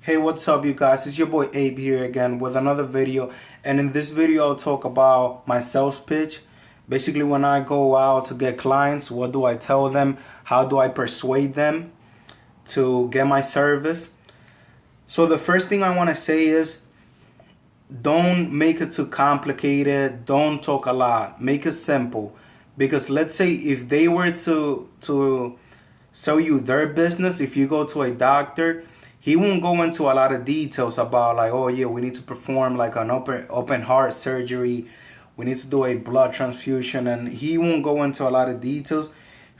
Hey, what's up you guys? It's your boy Abe here again with another video, and in this video I'll talk about my sales pitch. Basically, when I go out to get clients, what do I tell them? How do I persuade them to get my service? So the first thing I want to say is don't make it too complicated. Don't talk a lot. Make it simple. Because let's say if they were to sell you their business, if you go to a doctor, he won't go into a lot of details about like, oh yeah, we need to perform like an open heart surgery. We need to do a blood transfusion, and he won't go into a lot of details.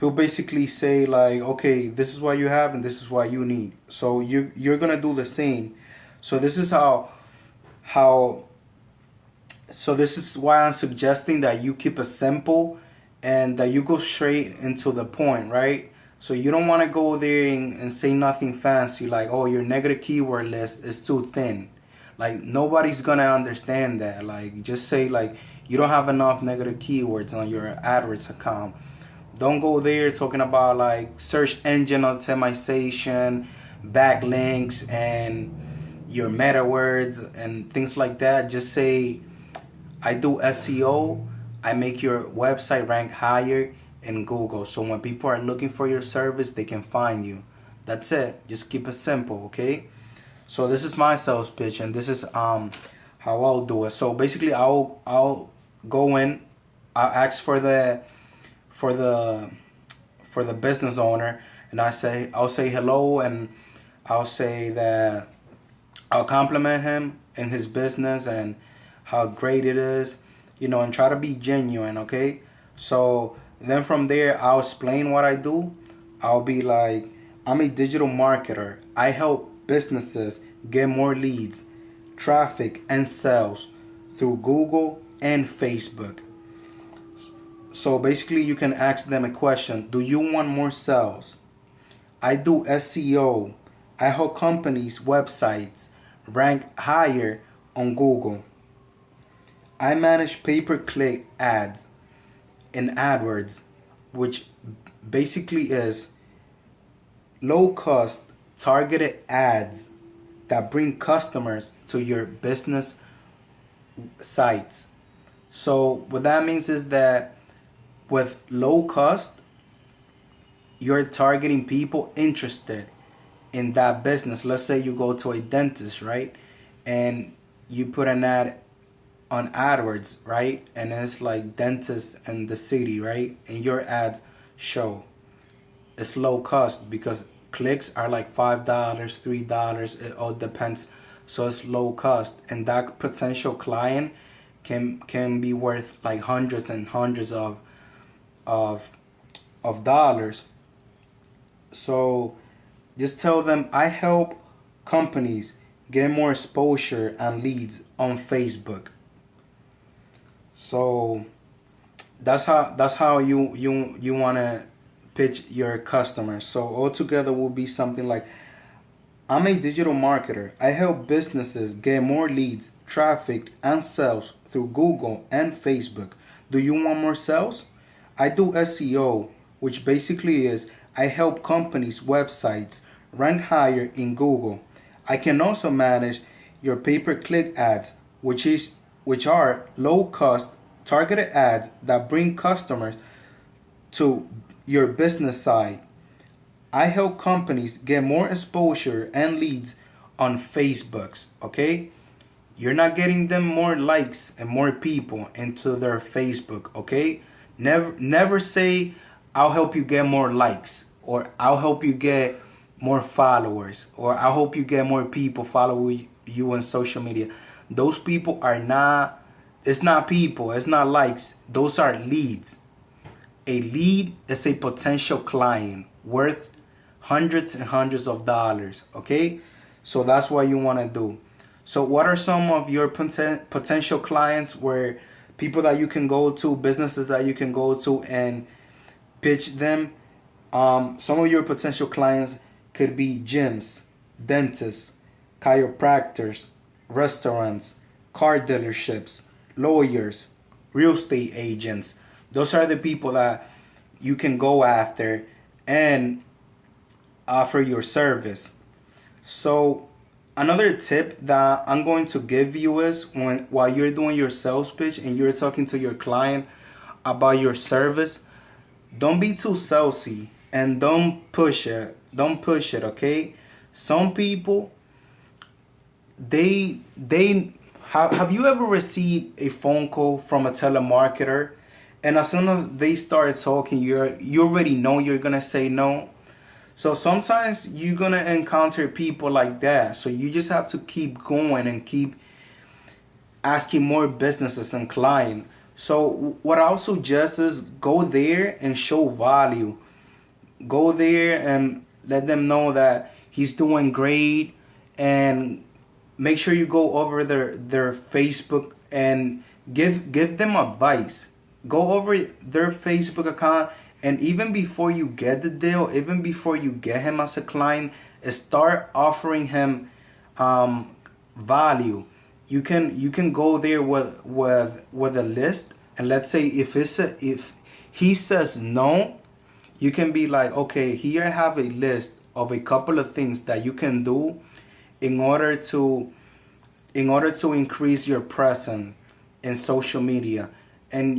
He'll basically say like, okay, this is what you have and this is what you need. So you're gonna do the same. So this is how so this is why I'm suggesting that you keep it simple and that you go straight into the point, right? So you don't want to go there and say nothing fancy like, oh, your negative keyword list is too thin. Like, nobody's gonna understand that. Like, just say like you don't have enough negative keywords on your AdWords account. Don't go there talking about like search engine optimization, backlinks, and your meta words and things like that. Just say, I do SEO. I make your website rank higher in Google. So when people are looking for your service, they can find you. That's it. Just keep it simple, okay? So this is my sales pitch, and this is how I'll do it. So basically, I'll go in. I'll ask for the business owner, and I'll say hello, and I'll say that I'll compliment him in his business and how great it is, and try to be genuine, okay? So then from there, I'll explain what I do. I'll be like, I'm a digital marketer. I help businesses get more leads, traffic, and sales through Google and Facebook. So basically, you can ask them a question. Do you want more sales? I do SEO. I help companies' websites rank higher on Google. I manage pay-per-click ads in AdWords, which basically is low-cost targeted ads that bring customers to your business sites. So what that means is that with low cost, you're targeting people interested in that business. Let's say you go to a dentist, right? And you put an ad on AdWords, right? And it's like dentist in the city, right? And your ads show. It's low cost because clicks are like $5, $3. It all depends. So it's low cost, and that potential client can be worth like hundreds and hundreds of dollars. So just tell them I help companies get more exposure and leads on Facebook. So that's how you want to pitch your customers. So altogether will be something like, I'm a digital marketer. I help businesses get more leads, traffic, and sales through Google and Facebook. Do you want more sales? I do SEO, which basically is I help companies' websites rank higher in Google. I can also manage your pay-per-click ads, which are low-cost targeted ads that bring customers to your business site. I help companies get more exposure and leads on Facebooks, okay? You're not getting them more likes and more people into their Facebook, okay? Never say I'll help you get more likes, or I'll help you get more followers, or I'll help you get more people follow you on social media. Those people are not, it's not people, it's not likes. Those are leads. A lead is a potential client worth hundreds and hundreds of dollars, okay? So that's what you want to do. So what are some of your potential clients, where people that you can go to, businesses that you can go to and pitch them? Some of your potential clients could be gyms, dentists, chiropractors, restaurants, car dealerships, lawyers, real estate agents. Those are the people that you can go after and offer your service. So another tip that I'm going to give you is while you're doing your sales pitch and you're talking to your client about your service, don't be too salesy and don't push it. Don't push it, okay? Some people, they have you ever received a phone call from a telemarketer, and as soon as they start talking, you already know you're gonna say no. So sometimes you're gonna encounter people like that. So you just have to keep going and keep asking more businesses and client. So what I also suggest is go there and show value. Go there and let them know that he's doing great, and make sure you go over their Facebook and give them advice. Go over their Facebook account, and even before you get the deal, even before you get him as a client, start offering him value. You can go there with a list, and let's say if he says no, you can be like, okay, here I have a list of a couple of things that you can do in order to increase your presence in social media. And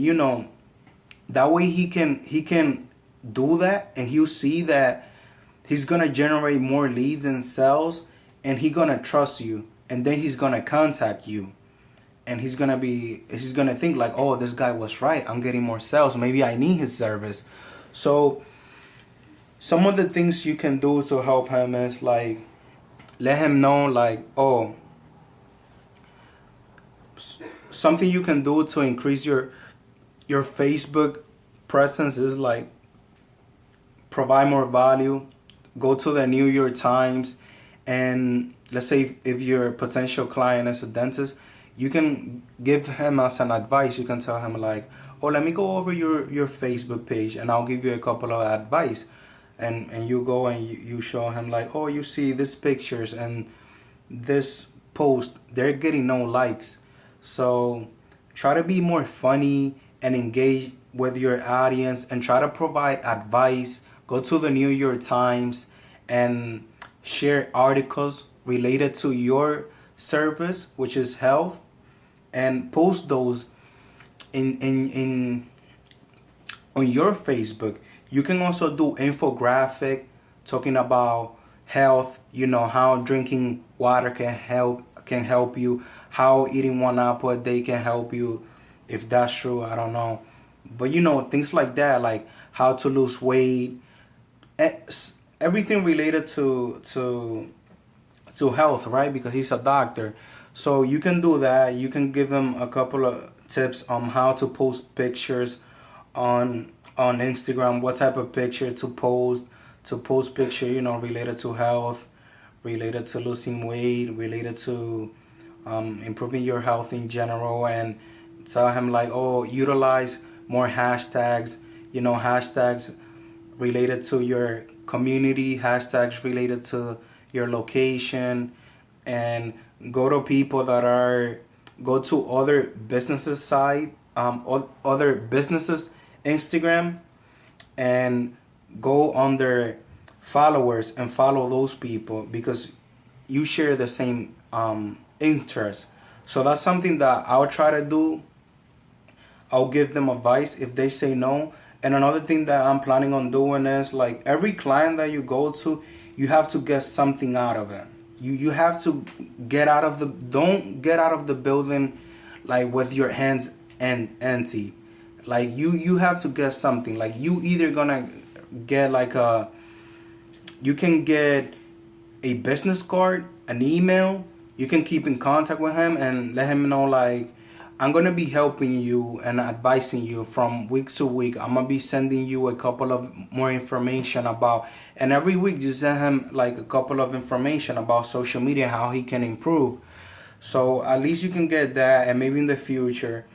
that way he can do that, and he'll see that he's gonna generate more leads and sales, and he's gonna trust you, and then he's gonna contact you, and he's gonna think like, oh, this guy was right, I'm getting more sales, maybe I need his service. So some of the things you can do to help him is like, let him know like, oh, something you can do to increase your Facebook presence is like provide more value. Go to the New York Times, and let's say if your potential client is a dentist, you can give him as an advice. You can tell him like, oh, let me go over your Facebook page and I'll give you a couple of advice. And you go and you show him like, oh, you see these pictures and this post, they're getting no likes. So try to be more funny and engage with your audience, and try to provide advice. Go to the New York Times and share articles related to your service, which is health, and post those in on your Facebook. You can also do infographic talking about health, how drinking water can help you, how eating one apple a day can help you, if that's true, I don't know. But things like that, like how to lose weight, everything related to health, right? Because he's a doctor. So you can do that. You can give him a couple of tips on how to post pictures on Instagram, what type of picture to post picture, related to health, related to losing weight, related to improving your health in general. And tell him like, oh, utilize more hashtags, hashtags related to your community, hashtags related to your location, and go to other businesses side, other businesses Instagram, and go on their followers and follow those people, because you share the same interests. So that's something that I'll try to do. I'll give them advice if they say no. And another thing that I'm planning on doing is like, every client that you go to, you have to get something out of it. You have to don't get out of the building like with your hands empty. Like you have to get something. Like you either gonna get you can get a business card, an email. You can keep in contact with him and let him know like, I'm gonna be helping you and advising you from week to week. I'm gonna be sending you a couple of more information about, and every week you send him like a couple of information about social media, how he can improve. So at least you can get that, and maybe in the future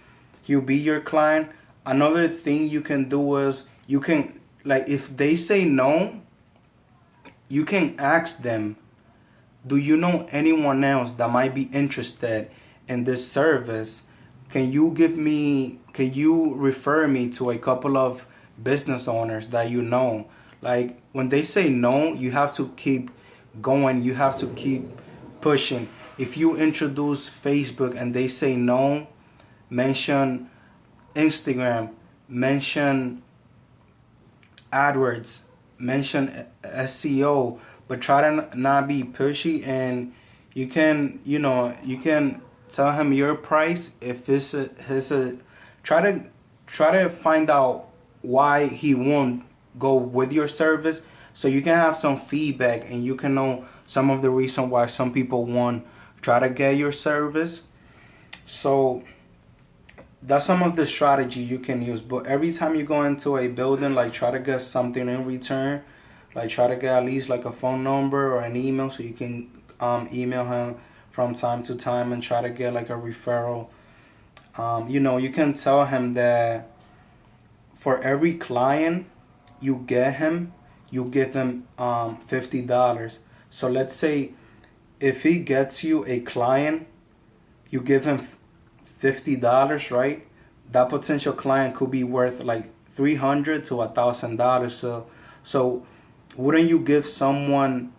he'll be your client. Another thing you can do is, you can, like, if they say no, you can ask them, do you know anyone else that might be interested in this service? Can you refer me to a couple of business owners that you know? Like, when they say no, you have to keep going. You have to keep pushing. If you introduce Facebook and they say no, mention Instagram, mention AdWords, mention SEO, but try to not be pushy. And you can, you can tell him your price. If it's try to find out why he won't go with your service, so you can have some feedback and you can know some of the reason why some people won't try to get your service. So that's some of the strategy you can use. But every time you go into a building, like, try to get something in return. Like, try to get at least like a phone number or an email, so you can email him from time to time and try to get like a referral. You can tell him that for every client you get him, you give him $50. So let's say if he gets you a client, you give him $50, right? That potential client could be worth like $300 to $1,000. So wouldn't you give someone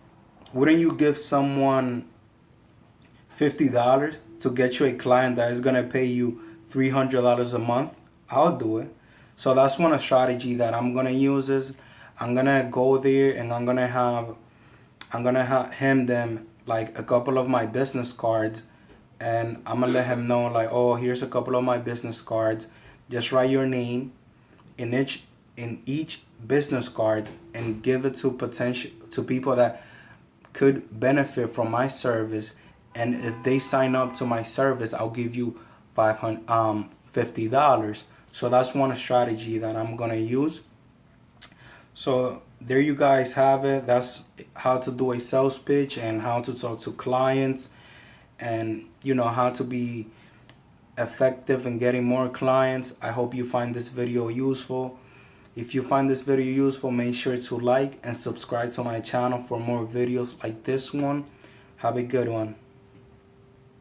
$50 to get you a client that is gonna pay you $300 a month? I'll do it. So that's one strategy that I'm gonna use. Is I'm gonna go there and I'm gonna have them like a couple of my business cards, and I'm gonna let him know like, oh, here's a couple of my business cards. Just write your name in each business card and give it to people that could benefit from my service. And if they sign up to my service, I'll give you $50. So that's one strategy that I'm gonna use. So there you guys have it. That's how to do a sales pitch and how to talk to clients, and how to be effective in getting more clients. I hope you find this video useful. If you find this video useful, make sure to like and subscribe to my channel for more videos like this one. Have a good one.